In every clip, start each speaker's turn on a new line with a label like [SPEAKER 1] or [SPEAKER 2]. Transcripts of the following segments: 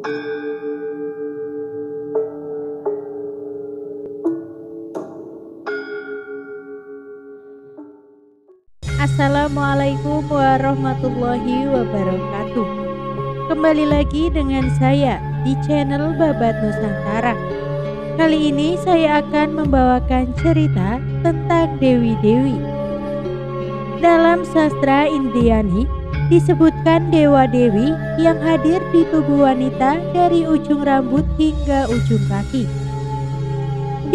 [SPEAKER 1] Assalamualaikum warahmatullahi wabarakatuh. Kembali lagi dengan saya di channel Babat Nusantara. Kali ini saya akan membawakan cerita tentang dewi-dewi. Dalam sastra Indiani disebutkan dewa-dewi yang hadir di tubuh wanita dari ujung rambut hingga ujung kaki.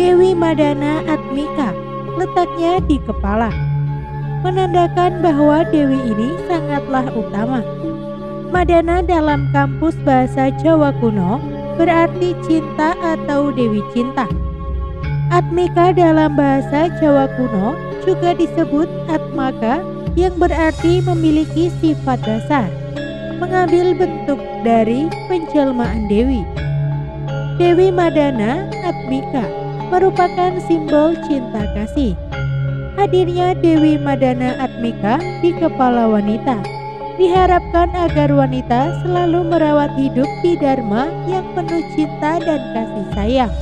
[SPEAKER 1] Dewi Madana Atmika letaknya di kepala, menandakan bahwa dewi ini sangatlah utama. Madana dalam kamus bahasa Jawa kuno berarti cinta atau dewi cinta. Atmika dalam bahasa Jawa kuno juga disebut Atmaka yang berarti memiliki sifat dasar, mengambil bentuk dari penjelmaan dewi. Dewi Madana Atmika merupakan simbol cinta kasih. Hadirnya Dewi Madana Atmika di kepala wanita diharapkan agar wanita selalu merawat hidup di dharma yang penuh cinta dan kasih sayang.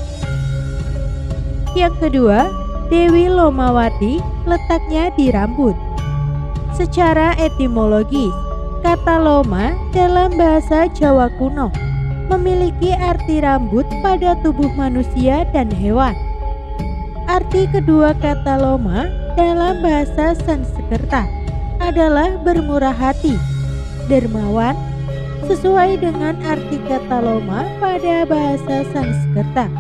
[SPEAKER 1] Yang kedua, Dewi Lomawati letaknya di rambut. Secara etimologis, kata loma dalam bahasa Jawa kuno memiliki arti rambut pada tubuh manusia dan hewan. Arti kedua kata loma dalam bahasa Sanskerta adalah bermurah hati, dermawan, sesuai dengan arti kata loma pada bahasa Sanskerta.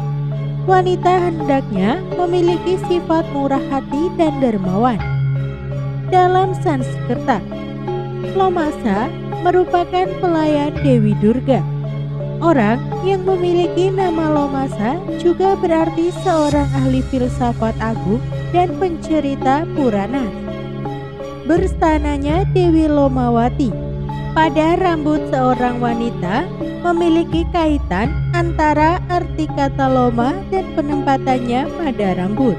[SPEAKER 1] Wanita hendaknya memiliki sifat murah hati dan dermawan. Dalam Sanskerta, Lomasa merupakan pelayan Dewi Durga. Orang yang memiliki nama Lomasa juga berarti seorang ahli filsafat agung dan pencerita Purana. Berstananya Dewi Lomawati pada rambut seorang wanita memiliki kaitan antara arti kata loma dan penempatannya pada rambut.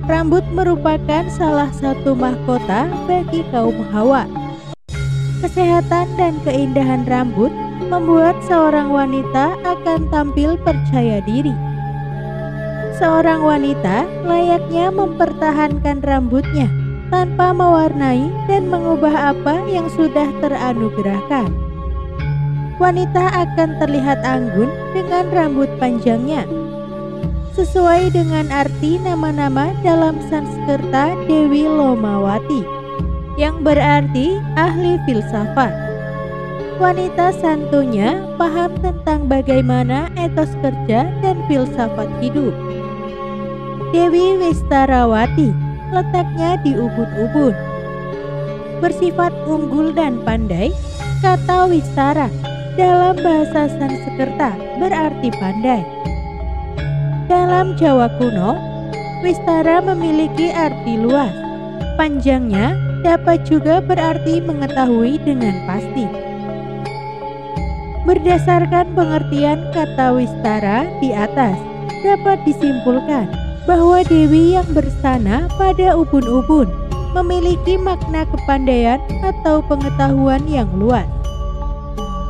[SPEAKER 1] Rambut merupakan salah satu mahkota bagi kaum Hawa. Kesehatan dan keindahan rambut membuat seorang wanita akan tampil percaya diri. Seorang wanita layaknya mempertahankan rambutnya tanpa mewarnai dan mengubah apa yang sudah teranugerahkan. Wanita akan terlihat anggun dengan rambut panjangnya. Sesuai dengan arti nama-nama dalam Sanskerta Dewi Lomawati, yang berarti ahli filsafat. Wanita santunya paham tentang bagaimana etos kerja dan filsafat hidup. Dewi Wistarawati letaknya di ubun-ubun. Bersifat unggul dan pandai, kata Wistara dalam bahasa Sanskerta berarti pandai. Dalam Jawa kuno, Wistara memiliki arti luas. Panjangnya dapat juga berarti mengetahui dengan pasti. Berdasarkan pengertian kata Wistara di atas, dapat disimpulkan bahwa dewi yang bersana pada ubun-ubun memiliki makna kepandaian atau pengetahuan yang luas.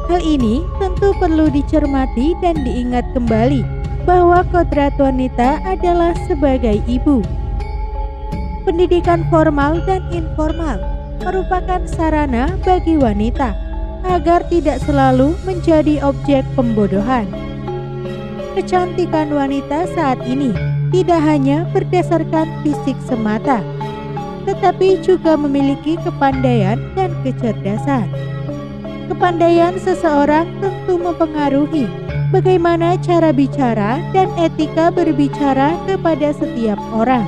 [SPEAKER 1] Hal ini tentu perlu dicermati dan diingat kembali bahwa kodrat wanita adalah sebagai ibu. Pendidikan formal dan informal merupakan sarana bagi wanita agar tidak selalu menjadi objek pembodohan. Kecantikan wanita saat ini tidak hanya berdasarkan fisik semata, tetapi juga memiliki kepandaian dan kecerdasan. Kepandaian seseorang tentu mempengaruhi bagaimana cara bicara dan etika berbicara kepada setiap orang.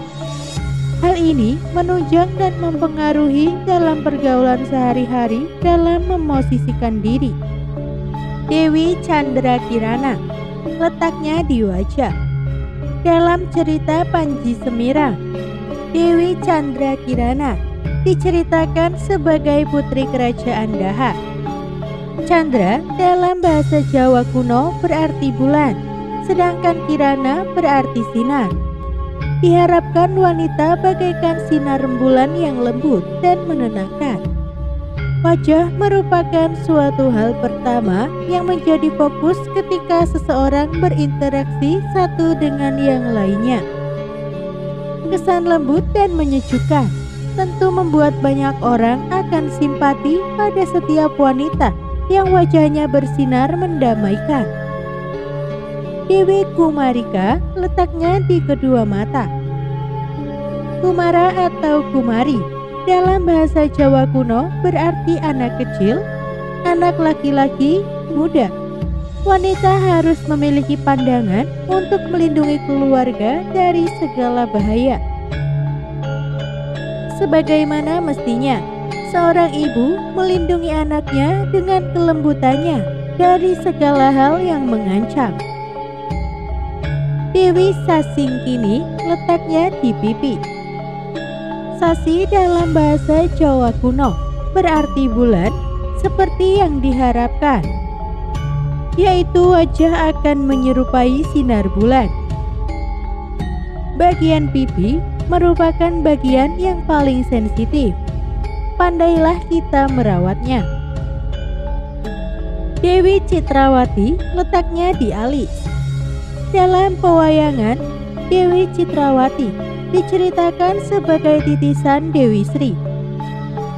[SPEAKER 1] Hal ini menunjang dan mempengaruhi dalam pergaulan sehari-hari dalam memosisikan diri. Dewi Chandra Kirana letaknya di wajah. Dalam cerita Panji Semirang, Dewi Chandra Kirana diceritakan sebagai putri kerajaan Daha. Chandra dalam bahasa Jawa kuno berarti bulan, sedangkan Kirana berarti sinar. Diharapkan wanita bagaikan sinar rembulan yang lembut dan menenangkan. wajah merupakan suatu hal pertama yang menjadi fokus ketika seseorang berinteraksi satu dengan yang lainnya. Kesan lembut dan menyejukkan tentu membuat banyak orang akan simpati pada setiap wanita yang wajahnya bersinar mendamaikan. Dewi Kumarika letaknya di kedua mata. Kumara atau Kumari dalam bahasa Jawa kuno berarti anak kecil, anak laki-laki, muda. Wanita harus memiliki pandangan untuk melindungi keluarga dari segala bahaya. Sebagaimana mestinya, seorang ibu melindungi anaknya dengan kelembutannya dari segala hal yang mengancam. Dewi Sasingkini letaknya di pipi. Sasi dalam bahasa Jawa kuno berarti bulan seperti yang diharapkan, yaitu wajah akan menyerupai sinar bulan. Bagian pipi merupakan bagian yang paling sensitif. Pandailah kita merawatnya. Dewi Citrawati letaknya di alis. Dalam pewayangan, Dewi Citrawati diceritakan sebagai titisan Dewi Sri.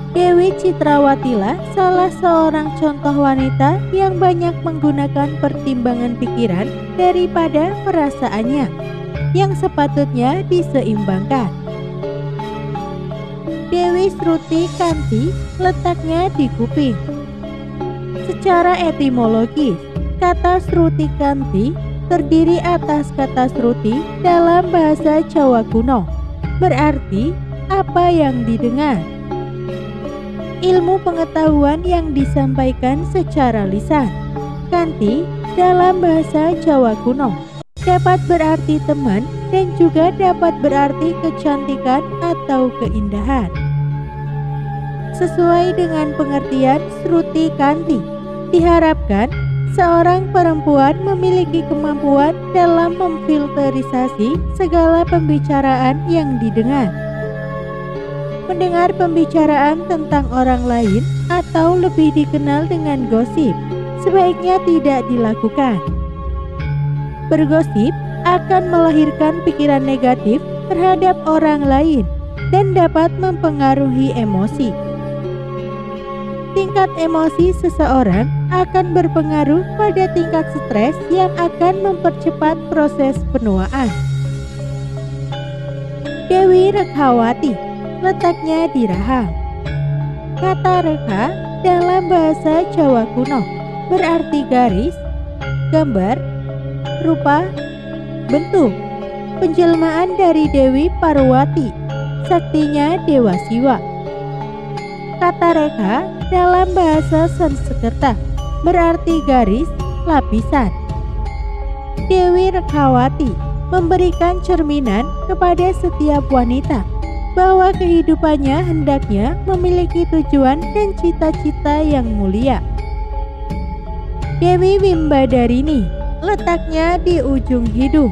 [SPEAKER 1] Dewi Citrawatilah salah seorang contoh wanita yang banyak menggunakan pertimbangan pikiran daripada perasaannya, yang sepatutnya diseimbangkan. Dewi Sruti Kanti letaknya di kuping. Secara etimologis, kata Sruti Kanti terdiri atas kata Sruti dalam bahasa Jawa kuno, berarti apa yang didengar. Ilmu pengetahuan yang disampaikan secara lisan. Kanti dalam bahasa Jawa kuno dapat berarti teman dan juga dapat berarti kecantikan atau keindahan. Sesuai dengan pengertian Sruti Kanti, diharapkan seorang perempuan memiliki kemampuan dalam memfilterisasi segala pembicaraan yang didengar. Mendengar pembicaraan tentang orang lain atau lebih dikenal dengan gosip sebaiknya tidak dilakukan. Bergosip akan melahirkan pikiran negatif terhadap orang lain dan dapat mempengaruhi emosi. Tingkat emosi seseorang akan berpengaruh pada tingkat stres yang akan mempercepat proses penuaan. Dewi Rekhawati letaknya di rahang. Kata rekha dalam bahasa Jawa kuno berarti garis, gambar, rupa, bentuk. Penjelmaan dari Dewi Parwati, saktinya Dewa Siwa. Kata rekha dalam bahasa Sanskerta berarti garis, lapisan. Dewi Rekhawati memberikan cerminan kepada setiap wanita bahwa kehidupannya hendaknya memiliki tujuan dan cita-cita yang mulia. Dewi Wimbadarini letaknya di ujung hidung.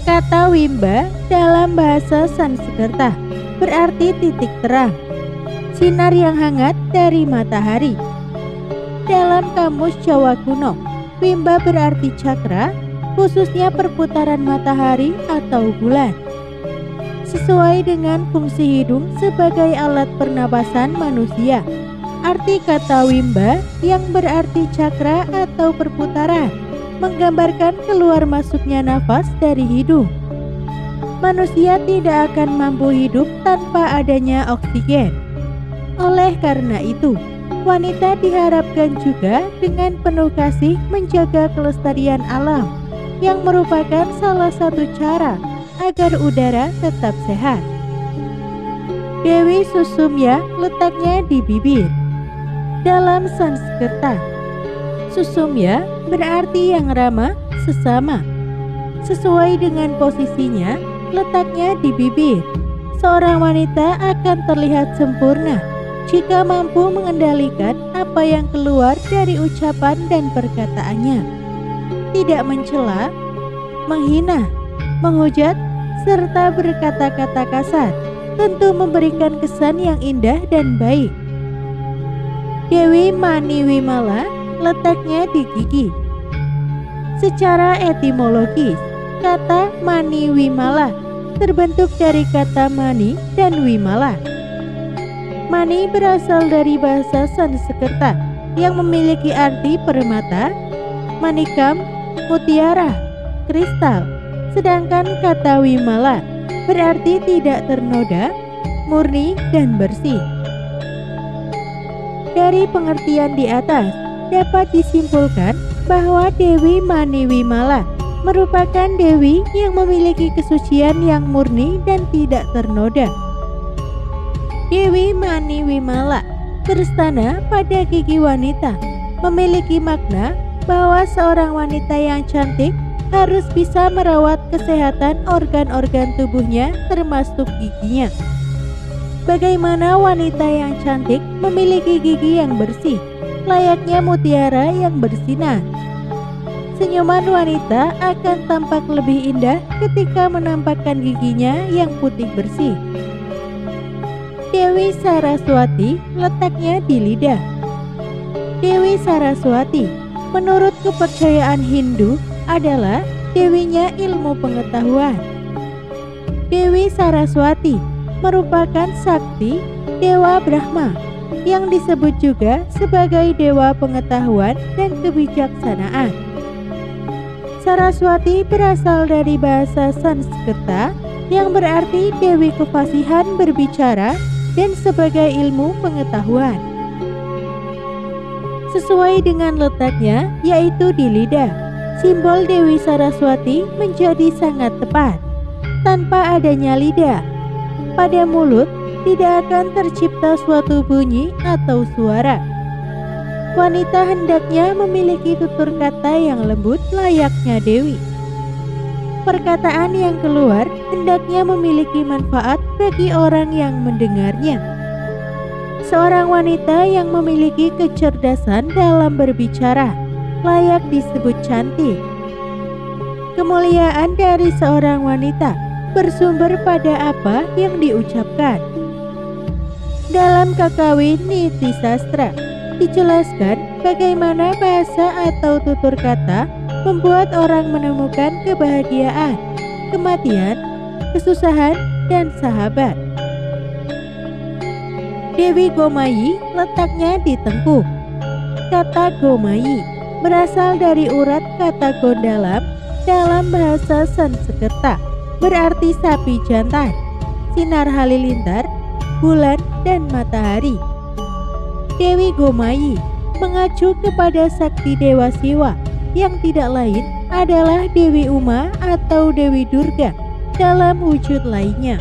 [SPEAKER 1] Kata Wimba dalam bahasa Sanskerta berarti titik terang, sinar yang hangat dari matahari. Dalam kamus Jawa kuno, Wimba berarti cakra, khususnya perputaran matahari atau bulan. Sesuai dengan fungsi hidung sebagai alat pernapasan manusia, arti kata Wimba yang berarti cakra atau perputaran menggambarkan keluar masuknya nafas dari hidung. Manusia tidak akan mampu hidup tanpa adanya oksigen. Oleh karena itu, wanita diharapkan juga dengan penuh kasih menjaga kelestarian alam, yang merupakan salah satu cara agar udara tetap sehat. Dewi Susumya letaknya di bibir. Dalam Sanskerta, Susumya berarti yang ramah sesama. Sesuai dengan posisinya, letaknya di bibir. Seorang wanita akan terlihat sempurna jika mampu mengendalikan apa yang keluar dari ucapan dan perkataannya. Tidak mencela, menghina, menghujat, serta berkata-kata kasar tentu memberikan kesan yang indah dan baik Dewi Mani Wimala letaknya di gigi. Secara etimologis, kata Mani Wimala terbentuk dari kata mani dan wimala. Mani berasal dari bahasa Sanskerta yang memiliki arti permata, manikam, mutiara, kristal. Sedangkan kata wimala berarti tidak ternoda, murni dan bersih. Dari pengertian di atas, dapat disimpulkan bahwa Dewi Mani Wimala merupakan dewi yang memiliki kesucian yang murni dan tidak ternoda. Dewi Mani Wimala berstana pada gigi wanita, memiliki makna bahwa seorang wanita yang cantik harus bisa merawat kesehatan organ-organ tubuhnya termasuk giginya. Bagaimana wanita yang cantik memiliki gigi yang bersih, layaknya mutiara yang bersinar. Senyuman wanita akan tampak lebih indah ketika menampakkan giginya yang putih bersih. Dewi Saraswati letaknya di lidah. Dewi Saraswati menurut kepercayaan Hindu adalah dewinya ilmu pengetahuan. Dewi Saraswati merupakan sakti Dewa Brahma yang disebut juga sebagai dewa pengetahuan dan kebijaksanaan. Saraswati berasal dari bahasa Sanskerta yang berarti dewi kefasihan berbicara dan sebagai ilmu pengetahuan. Sesuai dengan letaknya yaitu di lidah, simbol Dewi Saraswati menjadi sangat tepat. Tanpa adanya lidah, pada mulut tidak akan tercipta suatu bunyi atau suara. Wanita hendaknya memiliki tutur kata yang lembut layaknya dewi. Perkataan yang keluar hendaknya memiliki manfaat bagi orang yang mendengarnya. Seorang wanita yang memiliki kecerdasan dalam berbicara layak disebut cantik. Kemuliaan dari seorang wanita bersumber pada apa yang diucapkan. Dalam Kakawin Niti Sastra dijelaskan bagaimana bahasa atau tutur kata membuat orang menemukan kebahagiaan, kematian, kesusahan, dan sahabat. Dewi Gomayi letaknya di tengkuk. Kata Gomayi berasal dari urat kata Gondalam dalam bahasa Sanskerta, berarti sapi jantan, sinar halilintar, bulan, dan matahari. Dewi Gomayi mengacu kepada sakti Dewa Siwa yang tidak lain adalah Dewi Uma atau Dewi Durga dalam wujud lainnya.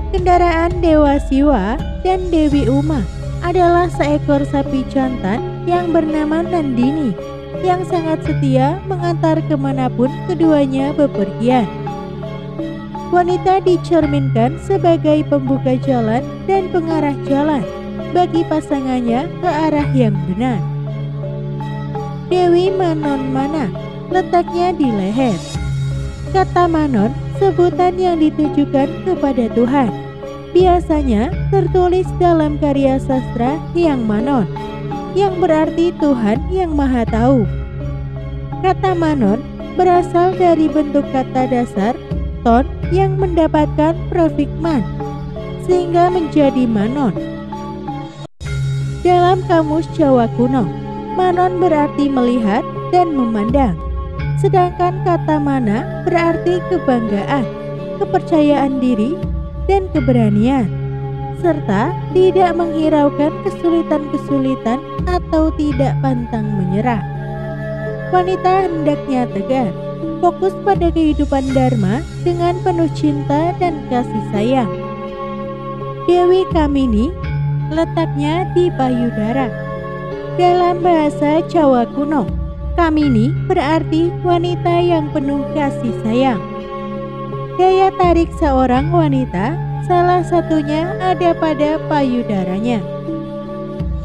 [SPEAKER 1] Kendaraan Dewa Siwa dan Dewi Uma adalah seekor sapi jantan yang bernama Nandini yang sangat setia mengantar kemanapun keduanya bepergian. Wanita dicerminkan sebagai pembuka jalan dan pengarah jalan bagi pasangannya ke arah yang benar. Dewi Manon Mana letaknya di leher. Kata Manon sebutan yang ditujukan kepada Tuhan. Biasanya tertulis dalam karya sastra Hyang Manon, yang berarti Tuhan yang Maha Tahu. Kata Manon berasal dari bentuk kata dasar ton yang mendapatkan prefiks man, sehingga menjadi Manon. Dalam Kamus Jawa Kuno, Manon berarti melihat dan memandang. Sedangkan kata mana berarti kebanggaan, kepercayaan diri, dan keberanian, serta tidak menghiraukan kesulitan-kesulitan atau tidak pantang menyerah. Wanita hendaknya tegar, fokus pada kehidupan dharma dengan penuh cinta dan kasih sayang. Dewi Kamini letaknya di payudara. Dalam bahasa Jawa kuno, Kamini berarti wanita yang penuh kasih sayang. Daya tarik seorang wanita salah satunya ada pada payudaranya.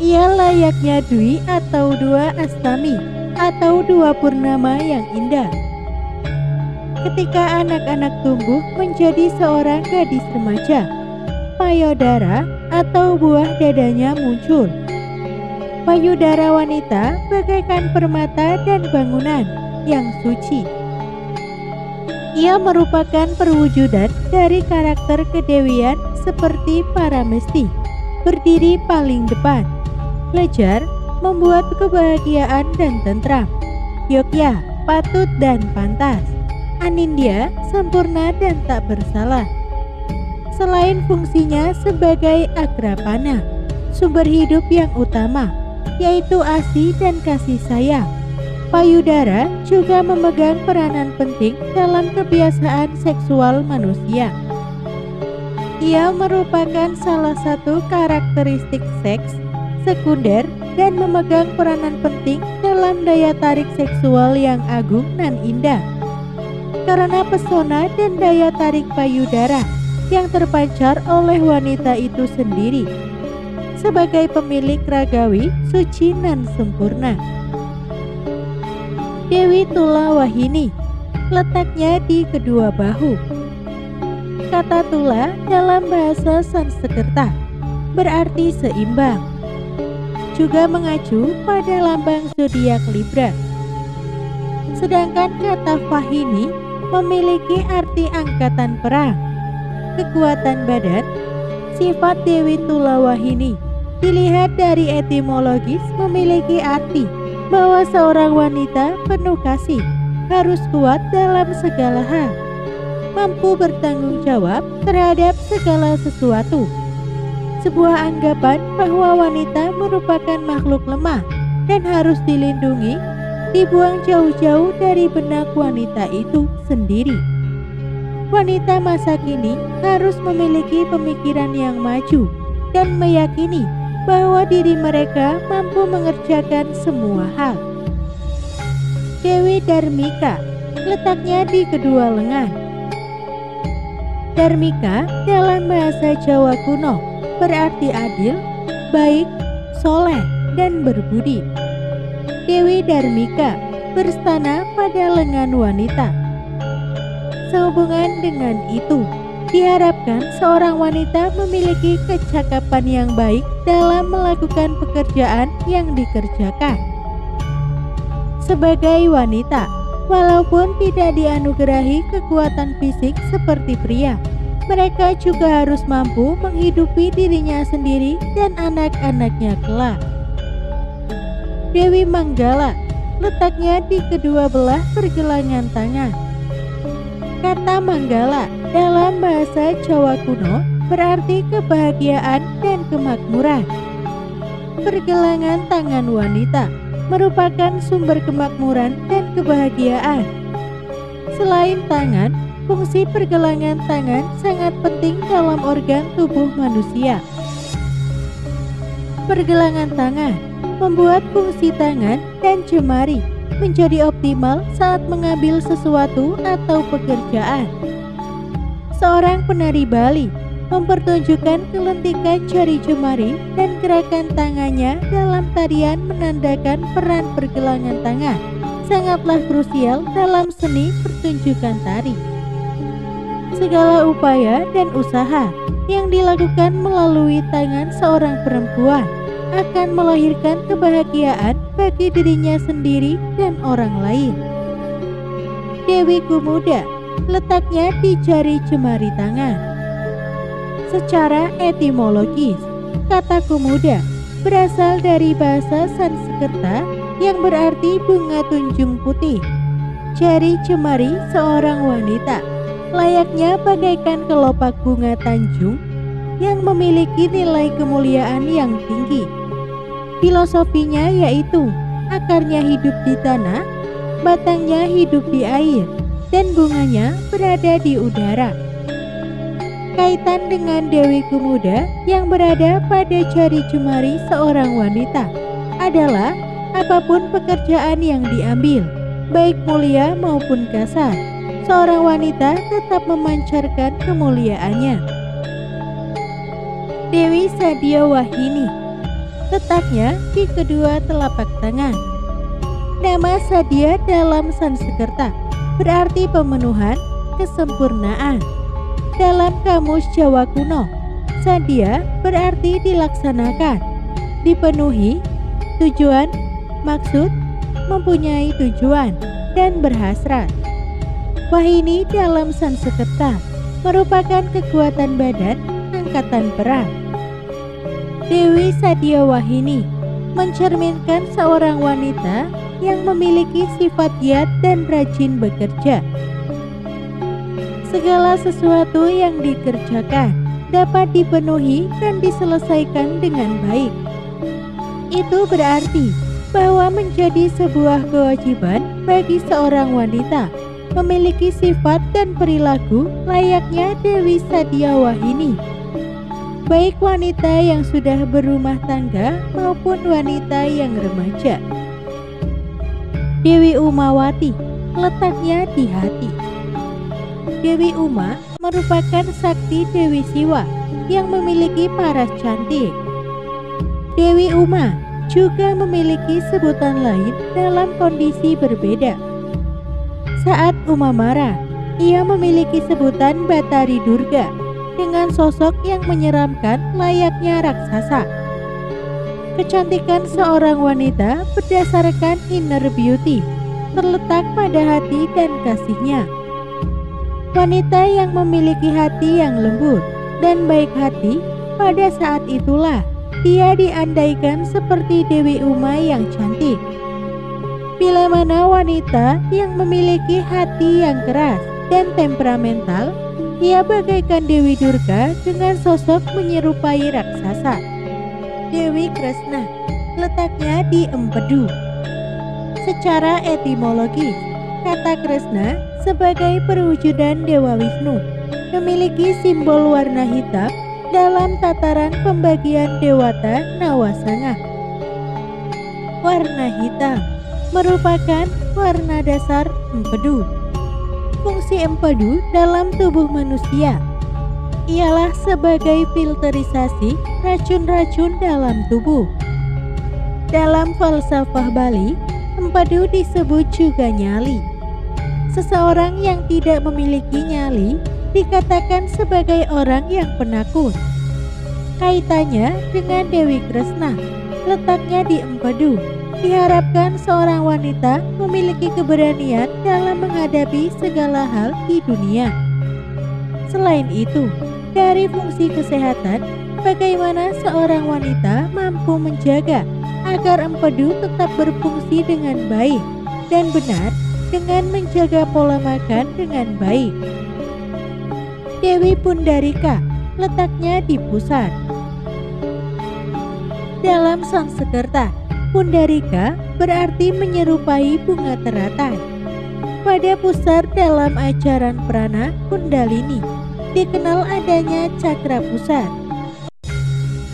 [SPEAKER 1] Ia layaknya dwi atau dua astami atau dua purnama yang indah. Ketika anak-anak tumbuh menjadi seorang gadis remaja, payudara atau buah dadanya muncul. Payudara wanita bagaikan permata dan bangunan yang suci. Ia merupakan perwujudan dari karakter kedewian seperti para mesti, berdiri paling depan, lejar, membuat kebahagiaan dan tentram, yogya, patut dan pantas, anindya, sempurna dan tak bersalah. Selain fungsinya sebagai agrapana, sumber hidup yang utama, yaitu ASI dan kasih sayang, payudara juga memegang peranan penting dalam kebiasaan seksual manusia. Ia merupakan salah satu karakteristik seks sekunder dan memegang peranan penting dalam daya tarik seksual yang agung dan indah. Karena pesona dan daya tarik payudara yang terpancar oleh wanita itu sendiri sebagai pemilik ragawi, suci dan sempurna. Dewi Tula Wahini letaknya di kedua bahu. Kata Tula dalam bahasa Sanskerta berarti seimbang, juga mengacu pada lambang zodiak Libra. Sedangkan kata Vahini memiliki arti angkatan perang, kekuatan badan. Sifat Dewi Tula Wahini dilihat dari etimologis memiliki arti bahwa seorang wanita penuh kasih, harus kuat dalam segala hal, mampu bertanggung jawab terhadap segala sesuatu. Sebuah anggapan bahwa wanita merupakan makhluk lemah dan harus dilindungi, dibuang jauh-jauh dari benak wanita itu sendiri. Wanita masa kini harus memiliki pemikiran yang maju dan meyakini bahwa diri mereka mampu mengerjakan semua hal. Dewi Dharmika letaknya di kedua lengan. Dharmika dalam bahasa Jawa kuno berarti adil, baik, soleh, dan berbudi. Dewi Dharmika berstana pada lengan wanita. Sehubungan dengan itu, diharapkan seorang wanita memiliki kecakapan yang baik dalam melakukan pekerjaan yang dikerjakan. Sebagai wanita, walaupun tidak dianugerahi kekuatan fisik seperti pria, mereka juga harus mampu menghidupi dirinya sendiri dan anak-anaknya kelak. Dewi Manggala letaknya di kedua belah pergelangan tangan. Kata Manggala dalam bahasa Jawa kuno berarti kebahagiaan dan kemakmuran. Pergelangan tangan wanita merupakan sumber kemakmuran dan kebahagiaan. Selain tangan, fungsi pergelangan tangan sangat penting dalam organ tubuh manusia. Pergelangan tangan membuat fungsi tangan dan jemari menjadi optimal saat mengambil sesuatu atau pekerjaan. Seorang penari Bali mempertunjukkan kelentikan jari jemari dan gerakan tangannya dalam tarian menandakan peran pergelangan tangan sangatlah krusial dalam seni pertunjukan tari. Segala upaya dan usaha yang dilakukan melalui tangan seorang perempuan akan melahirkan kebahagiaan bagi dirinya sendiri dan orang lain. Dewi Kumuda letaknya di jari jemari tangan. Secara etimologis, kata Kumuda berasal dari bahasa Sanskerta yang berarti bunga tunjung putih. Jari jemari seorang wanita layaknya bagaikan kelopak bunga tanjung yang memiliki nilai kemuliaan yang tinggi. Filosofinya yaitu akarnya hidup di tanah, batangnya hidup di air, dan bunganya berada di udara. Kaitan dengan Dewi Kumuda yang berada pada jari jemari seorang wanita adalah apapun pekerjaan yang diambil, baik mulia maupun kasar, seorang wanita tetap memancarkan kemuliaannya. Dewi Sadya Wahini letaknya di kedua telapak tangan. Nama Sadya dalam Sanskerta berarti pemenuhan, kesempurnaan. Dalam kamus Jawa kuno, Sadya berarti dilaksanakan, dipenuhi, tujuan, maksud, mempunyai tujuan, dan berhasrat. Wahini dalam Sanskerta merupakan kekuatan badan angkatan perang. Dewi Sadya Wahini mencerminkan seorang wanita yang memiliki sifat giat dan rajin bekerja. Segala sesuatu yang dikerjakan dapat dipenuhi dan diselesaikan dengan baik. Itu berarti bahwa menjadi sebuah kewajiban bagi seorang wanita memiliki sifat dan perilaku layaknya Dewi Sadya Wahini, baik wanita yang sudah berumah tangga maupun wanita yang remaja. Dewi Umawati letaknya di hati. Dewi Uma merupakan sakti Dewi Siwa yang memiliki paras cantik. Dewi Uma juga memiliki sebutan lain dalam kondisi berbeda. Saat Uma marah, ia memiliki sebutan Batari Durga dengan sosok yang menyeramkan layaknya raksasa. Kecantikan seorang wanita berdasarkan inner beauty terletak pada hati dan kasihnya. Wanita yang memiliki hati yang lembut dan baik hati, pada saat itulah dia diandaikan seperti Dewi Uma yang cantik. Bila mana wanita yang memiliki hati yang keras dan temperamental, ia bagaikan Dewi Durga dengan sosok menyerupai raksasa. Dewi Kresna letaknya di empedu. Secara etimologi, kata Kresna sebagai perwujudan Dewa Wisnu memiliki simbol warna hitam dalam tataran pembagian Dewata Nawasangah. Warna hitam merupakan warna dasar empedu. Fungsi empedu dalam tubuh manusia ialah sebagai filterisasi racun-racun dalam tubuh. Dalam falsafah Bali, empedu disebut juga nyali. Seseorang yang tidak memiliki nyali dikatakan sebagai orang yang penakut. Kaitannya dengan Dewi Kresna, letaknya di empedu, diharapkan seorang wanita memiliki keberanian dalam menghadapi segala hal di dunia. Selain itu, dari fungsi kesehatan, bagaimana seorang wanita mampu menjaga agar empedu tetap berfungsi dengan baik dan benar dengan menjaga pola makan dengan baik. Dewi Pundarika letaknya di pusat. Dalam Sanskerta, Pundarika berarti menyerupai bunga teratai. Pada pusar dalam ajaran prana Kundalini dikenal adanya cakra pusar.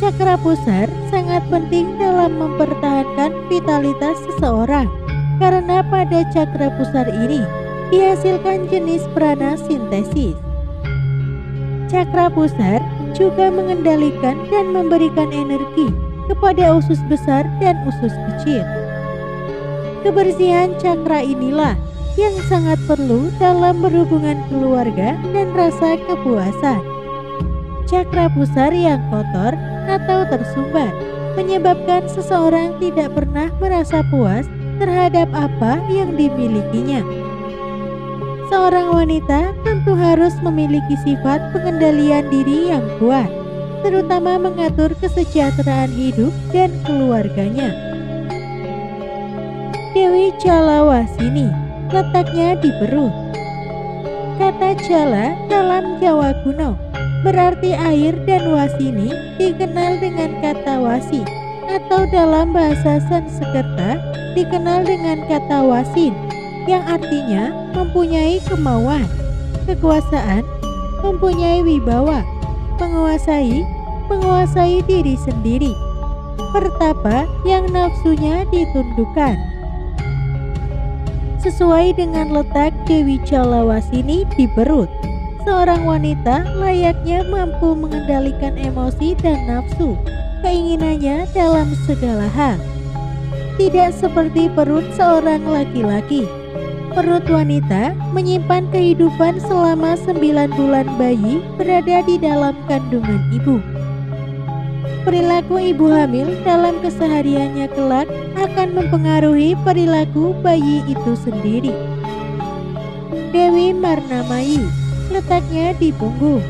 [SPEAKER 1] Cakra pusar sangat penting dalam mempertahankan vitalitas seseorang karena pada cakra pusar ini dihasilkan jenis prana sintesis. Cakra pusar juga mengendalikan dan memberikan energi kepada usus besar dan usus kecil. Kebersihan cakra inilah yang sangat perlu dalam berhubungan keluarga dan rasa kepuasan. Cakra pusar yang kotor atau tersumbat menyebabkan seseorang tidak pernah merasa puas terhadap apa yang dimilikinya. Seorang wanita tentu harus memiliki sifat pengendalian diri yang kuat, terutama mengatur kesejahteraan hidup dan keluarganya. Dewi Jalawasini letaknya di perut. Kata jala dalam Jawa kuno berarti air dan wasini dikenal dengan kata wasi atau dalam bahasa Sanskerta dikenal dengan kata wasin yang artinya mempunyai kemauan, kekuasaan, mempunyai wibawa, menguasai diri sendiri, pertapa yang nafsunya ditundukkan. Sesuai dengan letak Dewi Jalawasini di perut, seorang wanita layaknya mampu mengendalikan emosi dan nafsu keinginannya dalam segala hal. Tidak seperti perut seorang laki-laki. Perut wanita menyimpan kehidupan selama 9 bulan bayi berada di dalam kandungan ibu. Perilaku ibu hamil dalam kesehariannya kelak akan mempengaruhi perilaku bayi itu sendiri. Dewi Marnamayi, letaknya di punggung.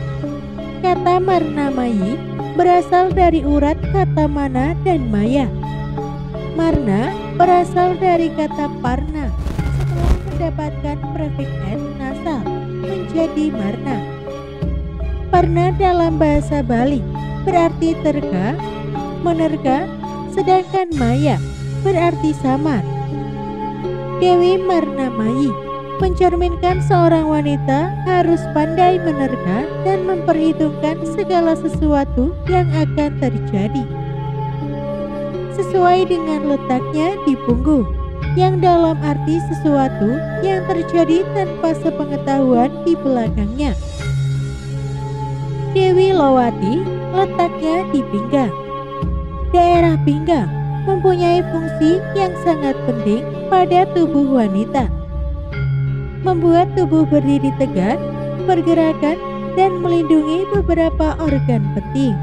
[SPEAKER 1] Kata Marnamayi berasal dari urat kata mana dan maya. Marna berasal dari kata parna setelah mendapatkan prefix n nasal menjadi marna. Parna dalam bahasa Bali berarti terka, menerka, sedangkan maya berarti samar. Dewi Marnamayi mencerminkan seorang wanita harus pandai menerka dan memperhitungkan segala sesuatu yang akan terjadi. Sesuai dengan letaknya di punggung, yang dalam arti sesuatu yang terjadi tanpa sepengetahuan di belakangnya. Dewi Lowati, letaknya di pinggang. Daerah pinggang mempunyai fungsi yang sangat penting pada tubuh wanita. Membuat tubuh berdiri tegak, pergerakan, dan melindungi beberapa organ penting.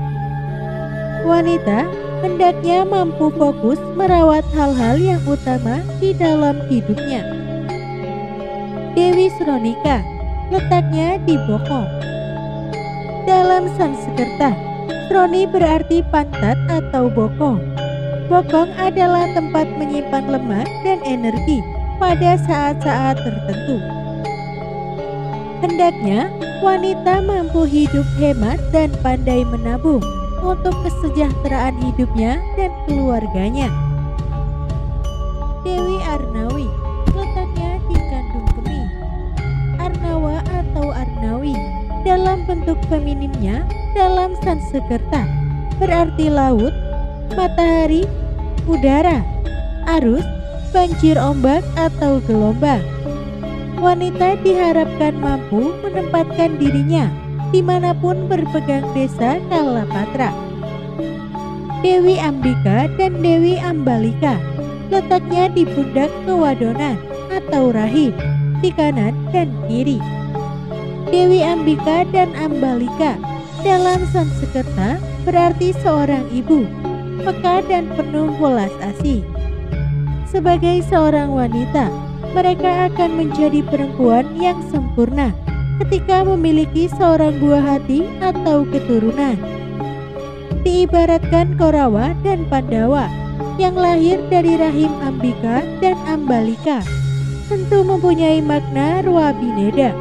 [SPEAKER 1] Wanita hendaknya mampu fokus merawat hal-hal yang utama di dalam hidupnya. Dewi Sronika, letaknya di bokong. Dalam Sanskerta, Sroni berarti pantat atau bokong. Bokong adalah tempat menyimpan lemak dan energi pada saat-saat tertentu. Hendaknya wanita mampu hidup hemat dan pandai menabung untuk kesejahteraan hidupnya dan keluarganya. Dewi Arnawi, letaknya di kandung kemih. Arnawa atau Arnawi dalam bentuk feminimnya dalam Sanskerta berarti laut, matahari, udara, arus, banjir ombak atau gelombang. Wanita diharapkan mampu menempatkan dirinya dimanapun berpegang desa Kalapatra. Dewi Ambika dan Dewi Ambalika, letaknya di pundak kewadonan atau rahim, di kanan dan kiri. Dewi Ambika dan Ambalika dalam Sanskerta berarti seorang ibu, peka dan penuh welas asih. Sebagai seorang wanita, mereka akan menjadi perempuan yang sempurna ketika memiliki seorang buah hati atau keturunan. Diibaratkan Korawa dan Pandawa yang lahir dari rahim Ambika dan Ambalika tentu mempunyai makna Ruwabineda.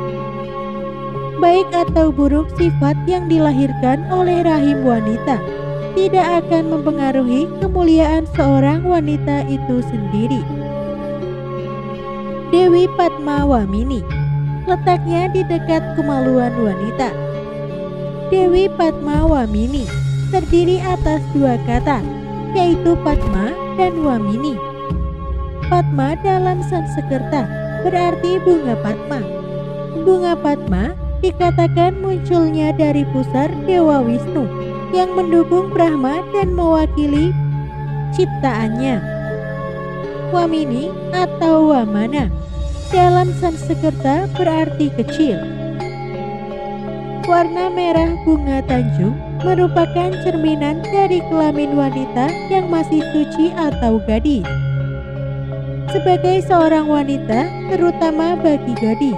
[SPEAKER 1] Baik atau buruk sifat yang dilahirkan oleh rahim wanita tidak akan mempengaruhi kemuliaan seorang wanita itu sendiri. Dewi Padmawamini, letaknya di dekat kemaluan wanita. Dewi Padmawamini terdiri atas dua kata, yaitu Padma dan Wamini. Padma dalam Sanskerta berarti bunga Padma. Bunga Padma dikatakan munculnya dari pusar Dewa Wisnu yang mendukung Brahma dan mewakili ciptaannya. Wamini atau Wamana dalam Sanskerta berarti kecil. Warna merah bunga Tanjung merupakan cerminan dari kelamin wanita yang masih suci atau gadis. Sebagai seorang wanita, terutama bagi gadis,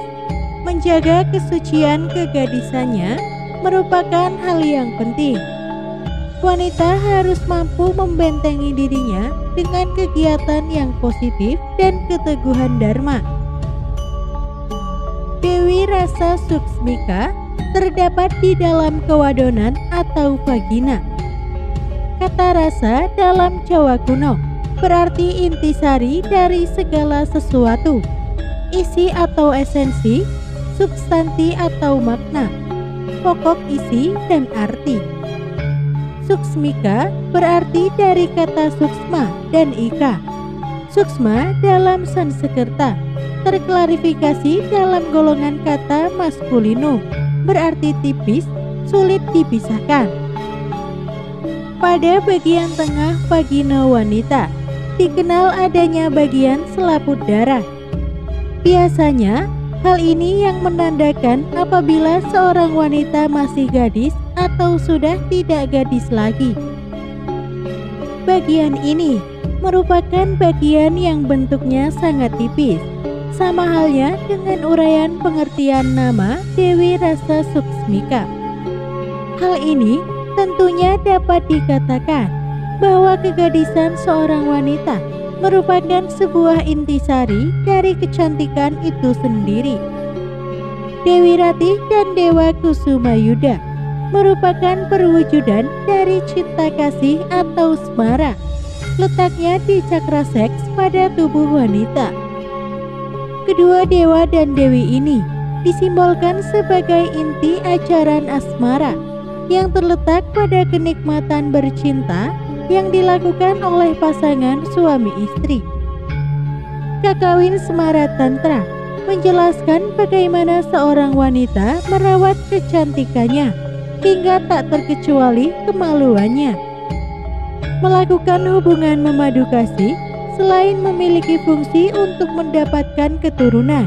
[SPEAKER 1] menjaga kesucian kegadisannya merupakan hal yang penting. Wanita harus mampu membentengi dirinya dengan kegiatan yang positif dan keteguhan dharma. Dewi Rasa Suksmika terdapat di dalam kewadonan atau vagina. Kata rasa dalam Jawa kuno berarti intisari dari segala sesuatu, isi atau esensi, substansi atau makna, pokok isi dan arti. Suksmika berarti dari kata suksma dan ika. Suksma dalam Sanskerta terklarifikasi dalam golongan kata maskulino, berarti tipis, sulit dipisahkan. Pada bagian tengah vagina wanita dikenal adanya bagian selaput darah. Biasanya hal ini yang menandakan apabila seorang wanita masih gadis atau sudah tidak gadis lagi. Bagian ini merupakan bagian yang bentuknya sangat tipis, sama halnya dengan uraian pengertian nama Dewi Rasa Suksmika. Hal ini tentunya dapat dikatakan bahwa kegadisan seorang wanita merupakan sebuah intisari dari kecantikan itu sendiri. Dewi Ratih dan Dewa Kusuma Yuda merupakan perwujudan dari cinta kasih atau asmara, letaknya di cakra seks pada tubuh wanita. Kedua dewa dan dewi ini disimbolkan sebagai inti ajaran asmara yang terletak pada kenikmatan bercinta yang dilakukan oleh pasangan suami istri. Kakawin Semara Tantra menjelaskan bagaimana seorang wanita merawat kecantikannya hingga tak terkecuali kemaluannya. Melakukan hubungan memadu kasih selain memiliki fungsi untuk mendapatkan keturunan,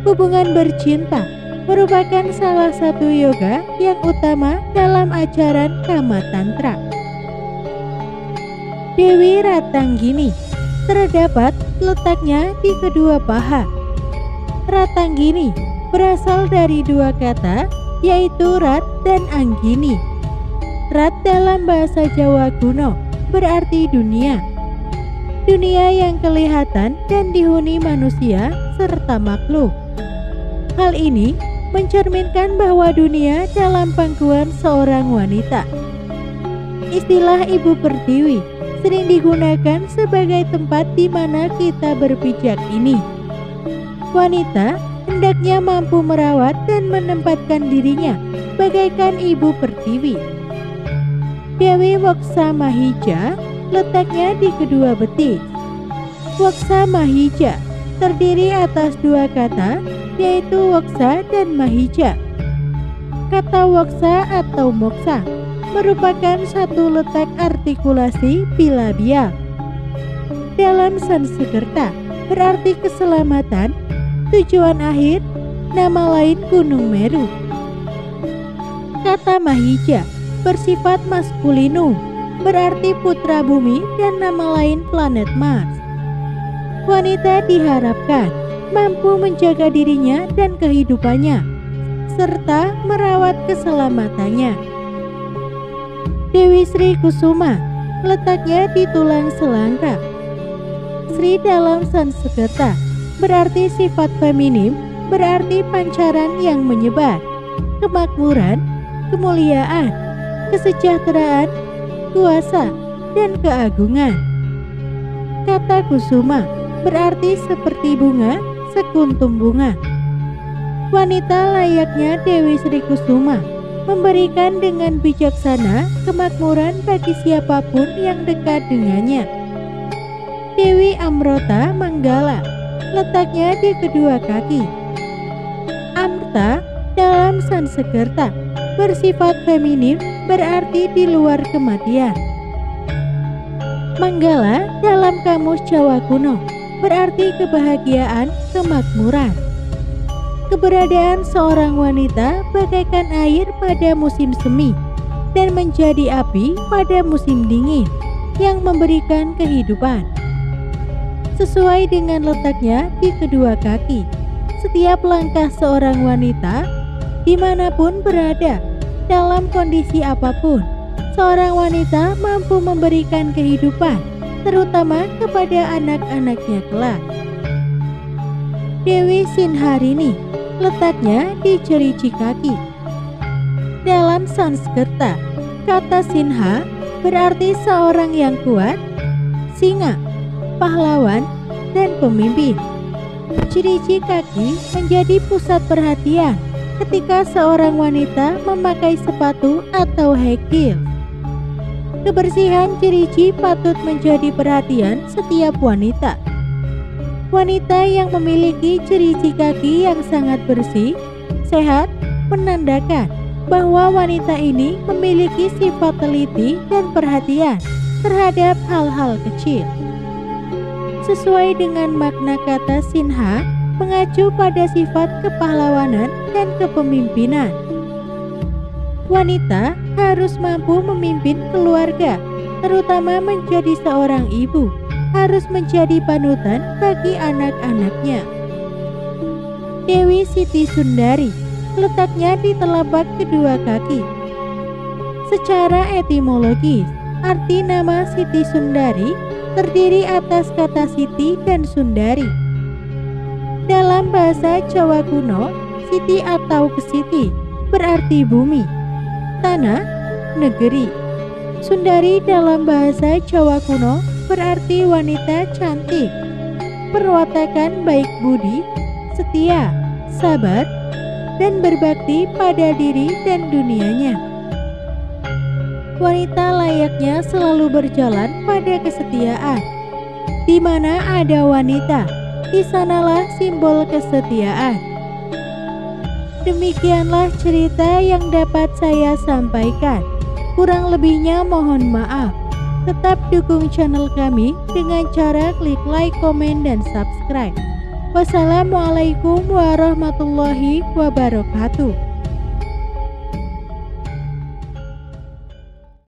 [SPEAKER 1] hubungan bercinta merupakan salah satu yoga yang utama dalam ajaran Kama Tantra. Dewi Ratanggini terdapat letaknya di kedua paha. Ratanggini berasal dari dua kata, yaitu rat dan anggini. Rat dalam bahasa Jawa kuno berarti dunia. Dunia yang kelihatan dan dihuni manusia serta makhluk. Hal ini mencerminkan bahwa dunia dalam pangkuan seorang wanita. Istilah Ibu Pertiwi sering digunakan sebagai tempat di mana kita berpijak ini. Wanita hendaknya mampu merawat dan menempatkan dirinya bagaikan Ibu Pertiwi. Dewi Woksa Mahija letaknya di kedua betis. Woksa Mahija terdiri atas dua kata, yaitu Woksa dan Mahija. Kata Woksa atau moksa merupakan satu letak artikulasi bilabial. Dalam Sanskerta berarti keselamatan, tujuan akhir, nama lain Gunung Meru. Kata Mahija bersifat maskulinum, berarti putra bumi dan nama lain planet Mars. Wanita diharapkan mampu menjaga dirinya dan kehidupannya, serta merawat keselamatannya. Dewi Sri Kusuma letaknya di tulang selangkah. Sri dalam Sanskerta berarti sifat feminim, berarti pancaran yang menyebar, kemakmuran, kemuliaan, kesejahteraan, kuasa, dan keagungan. Kata Kusuma berarti seperti bunga, sekuntum bunga. Wanita layaknya Dewi Sri Kusuma memberikan dengan bijaksana kemakmuran bagi siapapun yang dekat dengannya. Dewi Amrota Manggala letaknya di kedua kaki. Amrta dalam Sanskerta bersifat feminim, berarti di luar kematian. Manggala dalam kamus Jawa kuno berarti kebahagiaan, kemakmuran. Keberadaan seorang wanita bagaikan air pada musim semi dan menjadi api pada musim dingin yang memberikan kehidupan. Sesuai dengan letaknya di kedua kaki, setiap langkah seorang wanita dimanapun berada, dalam kondisi apapun, seorang wanita mampu memberikan kehidupan, terutama kepada anak-anaknya kelak. Dewi Sinharini letaknya di jerici kaki. Dalam Sanskerta, kata Sinha berarti seorang yang kuat, singa, pahlawan, dan pemimpin. Jerici kaki menjadi pusat perhatian ketika seorang wanita memakai sepatu atau high heel. Kebersihan jerici patut menjadi perhatian setiap wanita. Wanita yang memiliki jerici kaki yang sangat bersih, sehat, menandakan bahwa wanita ini memiliki sifat teliti dan perhatian terhadap hal-hal kecil. Sesuai dengan makna kata Sinha, mengacu pada sifat kepahlawanan dan kepemimpinan. Wanita harus mampu memimpin keluarga terutama menjadi seorang ibu, harus menjadi panutan bagi anak-anaknya. Dewi Siti Sundari letaknya di telapak kedua kaki. Secara etimologis, arti nama Siti Sundari terdiri atas kata Siti dan Sundari. Dalam bahasa Jawa kuno, Siti atau Kesiti berarti bumi, tanah, negeri. Sundari dalam bahasa Jawa kuno berarti wanita cantik, berwatak baik budi, setia, sabar, dan berbakti pada diri dan dunianya. Wanita layaknya selalu berjalan pada kesetiaan. Di mana ada wanita, di sanalah simbol kesetiaan. Demikianlah cerita yang dapat saya sampaikan. Kurang lebihnya mohon maaf. Tetap dukung channel kami dengan cara klik like, komen, dan subscribe. Wassalamualaikum warahmatullahi wabarakatuh.